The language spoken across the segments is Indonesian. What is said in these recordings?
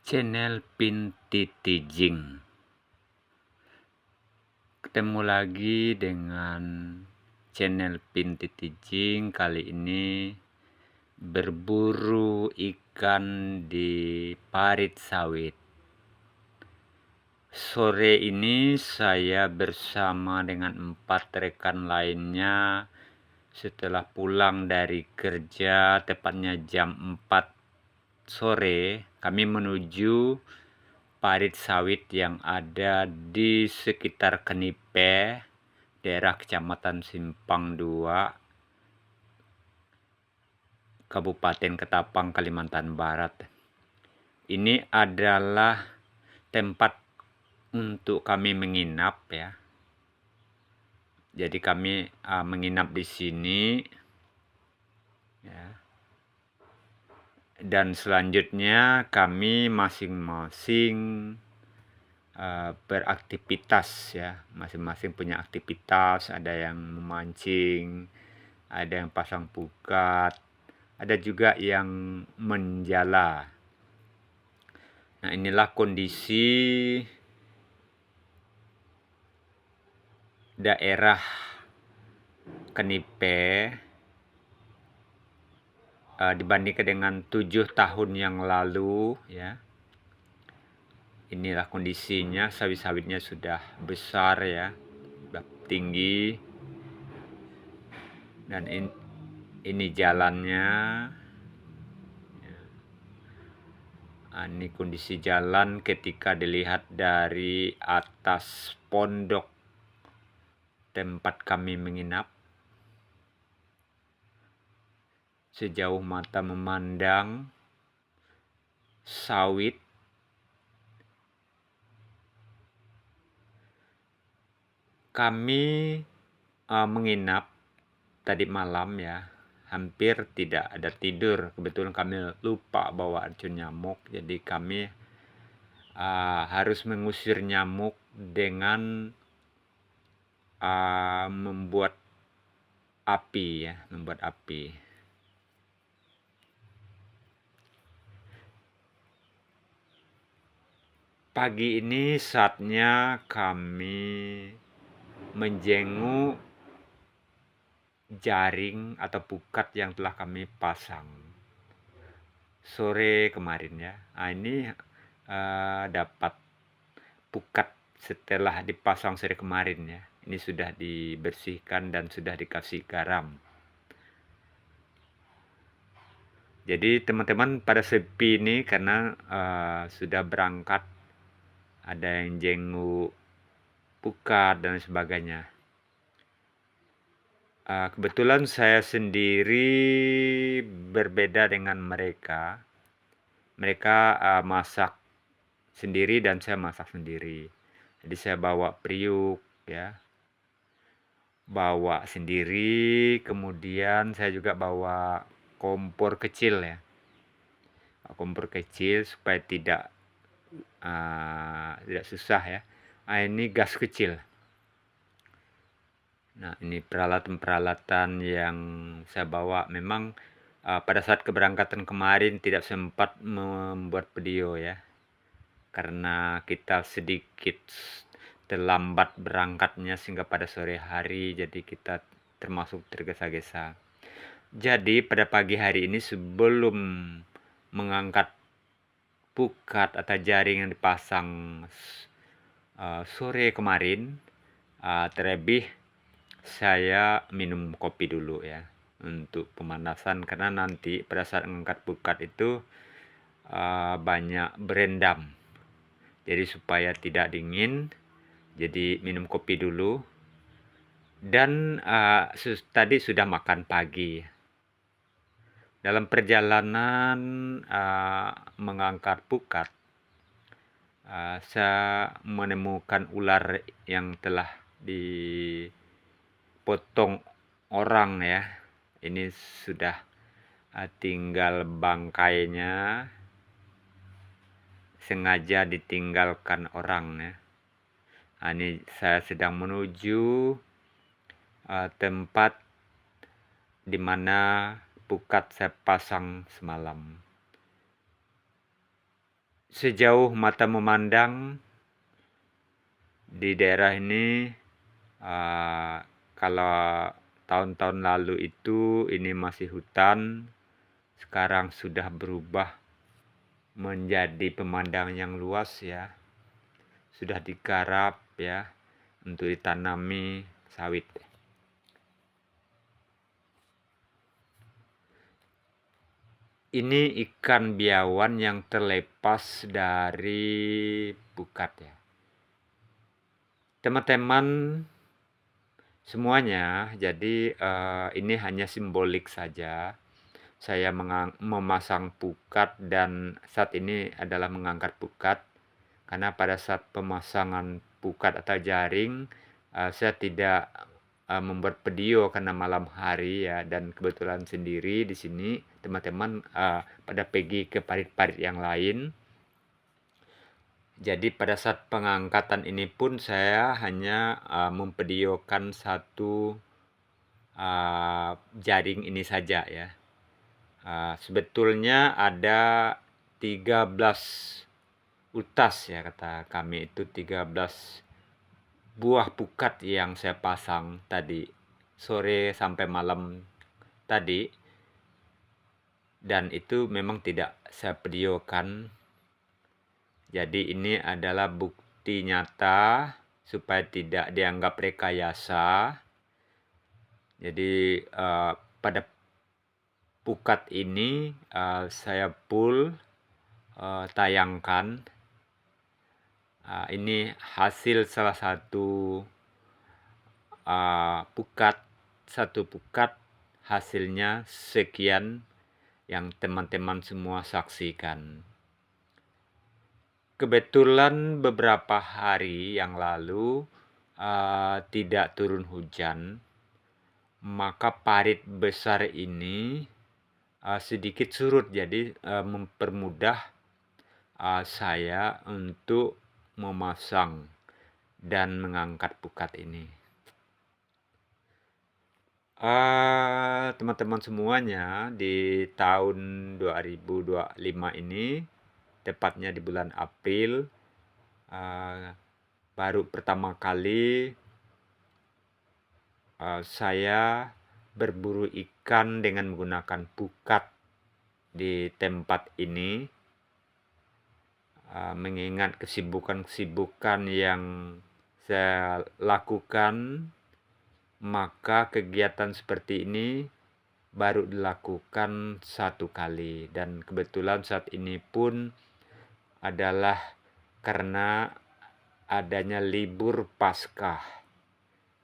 Channel Pintitijing. Ketemu lagi dengan channel Pintitijing. Kali ini berburu ikan di parit sawit. Sore ini saya bersama dengan 4 rekan lainnya setelah pulang dari kerja, tepatnya jam 4 sore, kami menuju parit sawit yang ada di sekitar Kenipe, daerah Kecamatan Simpang 2, Kabupaten Ketapang, Kalimantan Barat. Ini adalah tempat untuk kami menginap ya. Jadi kami menginap di sini ya. Dan selanjutnya kami masing-masing beraktivitas ya, masing-masing punya aktivitas. Ada yang memancing, ada yang pasang pukat, ada juga yang menjala. Nah, inilah kondisi daerah Kenipe dibandingkan dengan 7 tahun yang lalu ya. Inilah kondisinya, sawit-sawitnya sudah besar ya, sudah tinggi. Dan ini jalannya. Ini kondisi jalan ketika dilihat dari atas pondok tempat kami menginap. Sejauh mata memandang sawit. Kami menginap tadi malam ya, hampir tidak ada tidur. Kebetulan kami lupa bawa racun nyamuk, jadi kami harus mengusir nyamuk dengan membuat api ya, membuat api. Pagi ini saatnya kami menjenguk jaring atau pukat yang telah kami pasang sore kemarin ya. Ini dapat pukat setelah dipasang sore kemarin ya. Ini sudah dibersihkan dan sudah dikasih garam. Jadi teman-teman pada sepi ini karena sudah berangkat, ada yang jenguk pukat dan sebagainya. Kebetulan saya sendiri berbeda dengan mereka. Mereka masak sendiri dan saya masak sendiri. Jadi saya bawa periuk ya, bawa sendiri. Kemudian saya juga bawa kompor kecil ya, kompor kecil supaya tidak susah ya. Ini gas kecil. Nah, ini peralatan-peralatan yang saya bawa. Memang pada saat keberangkatan kemarin tidak sempat membuat video ya, karena kita sedikit terlambat berangkatnya sehingga pada sore hari, jadi kita termasuk tergesa-gesa. Jadi pada pagi hari ini sebelum mengangkat pukat atau jaring yang dipasang sore kemarin, terlebih saya minum kopi dulu ya untuk pemanasan, karena nanti pada saat mengangkat pukat itu banyak berendam. Jadi supaya tidak dingin, jadi minum kopi dulu. Dan tadi sudah makan pagi. Dalam perjalanan mengangkat pukat, saya menemukan ular yang telah dipotong orang ya. Ini sudah tinggal bangkainya, sengaja ditinggalkan orang ya. Ini saya sedang menuju tempat di mana pukat saya pasang semalam. Sejauh mata memandang di daerah ini, kalau tahun-tahun lalu itu ini masih hutan, sekarang sudah berubah menjadi pemandangan yang luas ya. Sudah digarap ya untuk ditanami sawit. Ini ikan biawan yang terlepas dari pukat ya. Teman-teman semuanya, jadi ini hanya simbolik saja. Saya memasang pukat dan saat ini adalah mengangkat pukat. Karena pada saat pemasangan pukat atau jaring, saya tidak membuat video karena malam hari ya, dan kebetulan sendiri di sini teman-teman pada pergi ke parit-parit yang lain. Jadi pada saat pengangkatan ini pun saya hanya memvideokan satu jaring ini saja ya. Sebetulnya ada 13 utas ya, kata kami itu 13 buah pukat yang saya pasang tadi sore sampai malam tadi, dan itu memang tidak saya videokan. Jadi ini adalah bukti nyata supaya tidak dianggap rekayasa. Jadi pada pukat ini saya full tayangkan. Ini hasil salah satu pukat, satu pukat hasilnya sekian yang teman-teman semua saksikan. Kebetulan beberapa hari yang lalu tidak turun hujan, maka parit besar ini sedikit surut, jadi mempermudah saya untuk memasang dan mengangkat pukat ini. Teman-teman semuanya, di tahun 2025 ini, tepatnya di bulan April, baru pertama kali saya berburu ikan dengan menggunakan pukat di tempat ini. Mengingat kesibukan-kesibukan yang saya lakukan, maka kegiatan seperti ini baru dilakukan satu kali, dan kebetulan saat ini pun adalah karena adanya libur Paskah,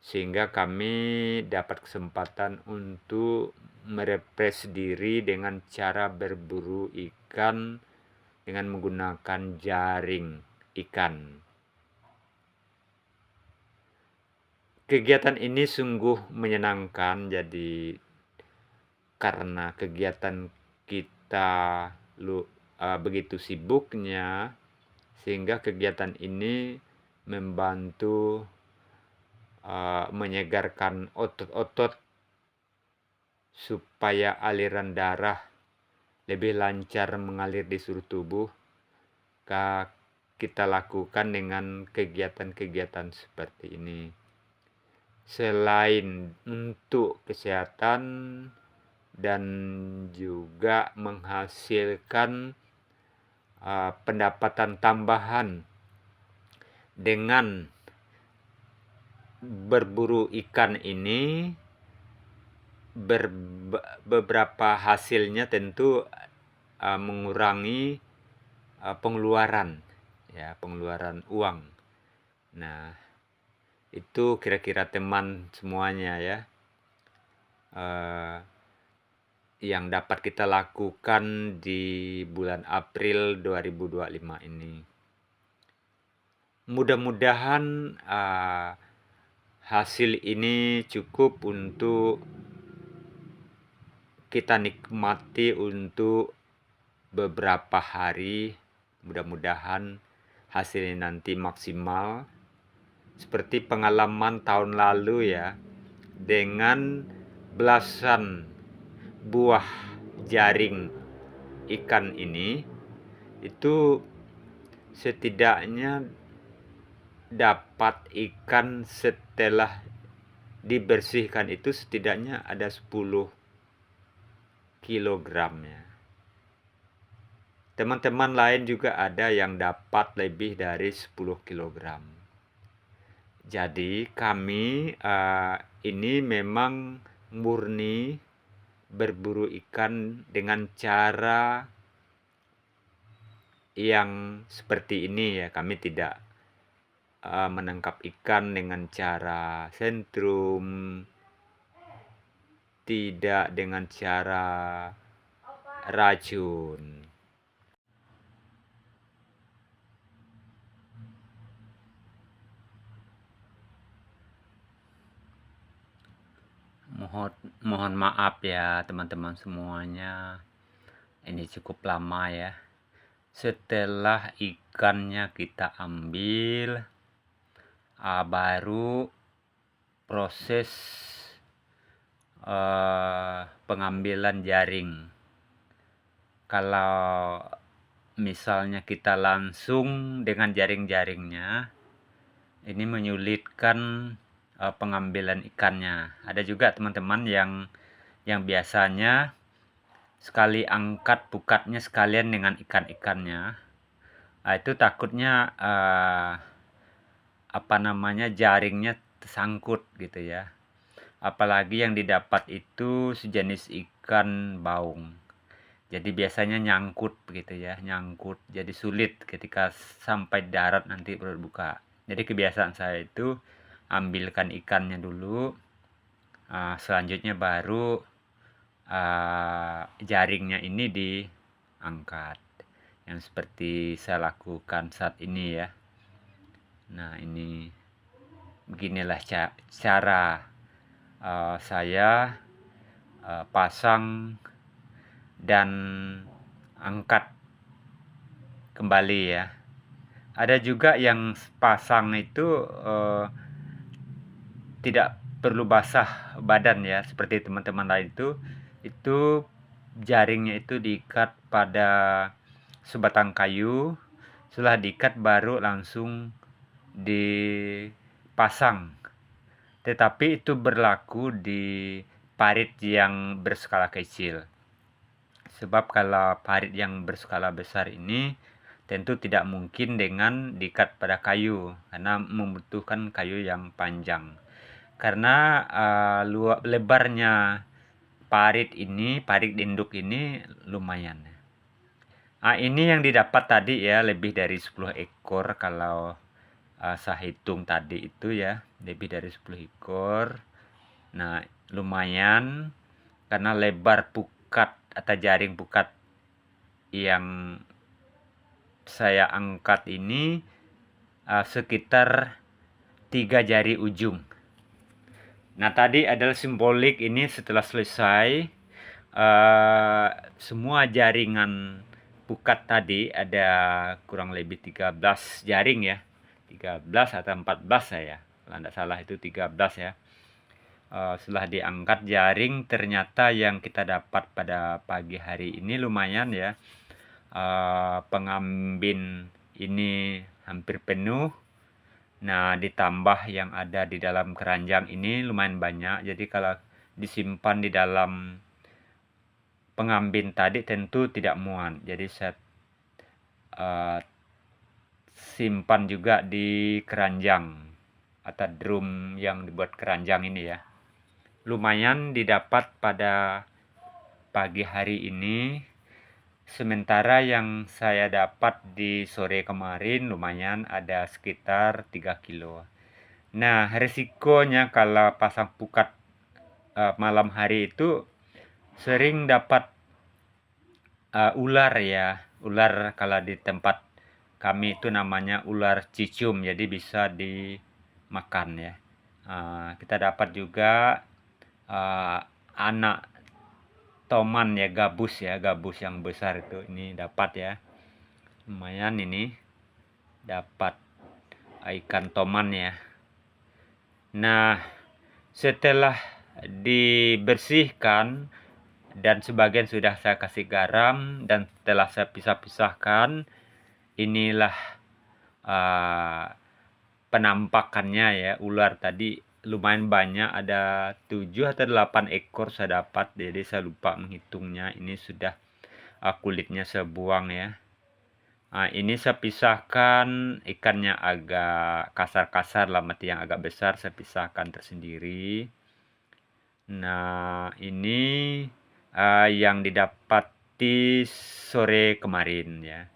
sehingga kami dapat kesempatan untuk merefresh diri dengan cara berburu ikan dengan menggunakan jaring ikan. Kegiatan ini sungguh menyenangkan, jadi karena kegiatan kita begitu sibuknya, sehingga kegiatan ini membantu menyegarkan otot-otot supaya aliran darah lebih lancar mengalir di seluruh tubuh. Kita lakukan dengan kegiatan-kegiatan seperti ini. Selain untuk kesehatan dan juga menghasilkan pendapatan tambahan dengan berburu ikan ini, beberapa hasilnya tentu mengurangi pengeluaran uang. Nah, itu kira-kira teman semuanya ya, yang dapat kita lakukan di bulan April 2025 ini. Mudah-mudahan hasil ini cukup untuk kita nikmati untuk beberapa hari. Mudah-mudahan hasilnya nanti maksimal seperti pengalaman tahun lalu ya, dengan belasan buah jaring ikan ini, itu setidaknya dapat ikan setelah dibersihkan itu setidaknya ada 10 kilogramnya. Teman-teman lain juga ada yang dapat lebih dari 10 kilogram. Jadi kami ini memang murni berburu ikan dengan cara yang seperti ini ya. Kami tidak menangkap ikan dengan cara sentrum, tidak dengan cara racun. Mohon maaf ya teman-teman semuanya. Ini cukup lama ya. Setelah ikannya kita ambil, baru proses pengambilan jaring. Kalau misalnya kita langsung dengan jaring-jaringnya, ini menyulitkan pengambilan ikannya. Ada juga teman-teman yang biasanya sekali angkat pukatnya sekalian dengan ikan-ikannya. Itu takutnya jaringnya tersangkut gitu ya. Apalagi yang didapat itu sejenis ikan baung. Jadi biasanya nyangkut begitu ya, nyangkut. Jadi sulit ketika sampai darat nanti perut buka. Jadi kebiasaan saya itu ambilkan ikannya dulu, selanjutnya baru jaringnya ini diangkat, yang seperti saya lakukan saat ini ya. Nah ini beginilah cara saya pasang dan angkat kembali ya. Ada juga yang pasang itu tidak perlu basah badan ya, seperti teman-teman lain itu jaringnya itu diikat pada sebatang kayu. Setelah diikat baru langsung dipasang. Tetapi itu berlaku di parit yang berskala kecil. Sebab kalau parit yang berskala besar ini tentu tidak mungkin dengan diikat pada kayu, karena membutuhkan kayu yang panjang. Karena lebarnya parit induk ini lumayan. Ini yang didapat tadi ya, lebih dari 10 ekor kalau saya hitung tadi itu ya, lebih dari 10 ekor. Nah lumayan, karena lebar pukat atau jaring pukat yang saya angkat ini sekitar 3 jari ujung. Nah tadi adalah simbolik ini setelah selesai semua jaringan pukat tadi ada kurang lebih 13 jaring ya, 13 atau 14 saya, kalau tidak salah itu 13 ya. Setelah diangkat jaring, ternyata yang kita dapat pada pagi hari ini lumayan ya. Pengambin ini hampir penuh. Nah ditambah yang ada di dalam keranjang ini lumayan banyak. Jadi kalau disimpan di dalam pengambin tadi tentu tidak muat. Jadi saya simpan juga di keranjang atau drum yang dibuat keranjang ini ya. Lumayan didapat pada pagi hari ini. Sementara yang saya dapat di sore kemarin lumayan ada sekitar 3 kilo. Nah resikonya kalau pasang pukat malam hari itu sering dapat ular ya. Ular kalau di tempat kami itu namanya ular cicum, jadi bisa dimakan ya. Kita dapat juga anak toman ya, gabus yang besar itu ini dapat ya. Lumayan ini dapat ikan toman ya. Nah setelah dibersihkan dan sebagian sudah saya kasih garam dan setelah saya pisah-pisahkan, inilah penampakannya ya. Ular tadi lumayan banyak, ada 7 atau 8 ekor saya dapat, jadi saya lupa menghitungnya. Ini sudah kulitnya saya buang ya. Ini saya pisahkan, ikannya agak kasar-kasar lah, mati yang agak besar saya pisahkan tersendiri. Nah, ini yang didapati sore kemarin ya.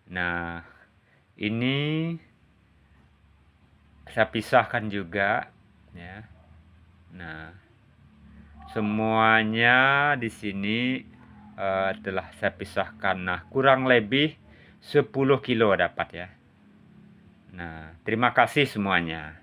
Nah, ini saya pisahkan juga ya. Nah, semuanya di sini telah saya pisahkan. Nah, kurang lebih 10 kilo dapat ya. Nah, terima kasih semuanya.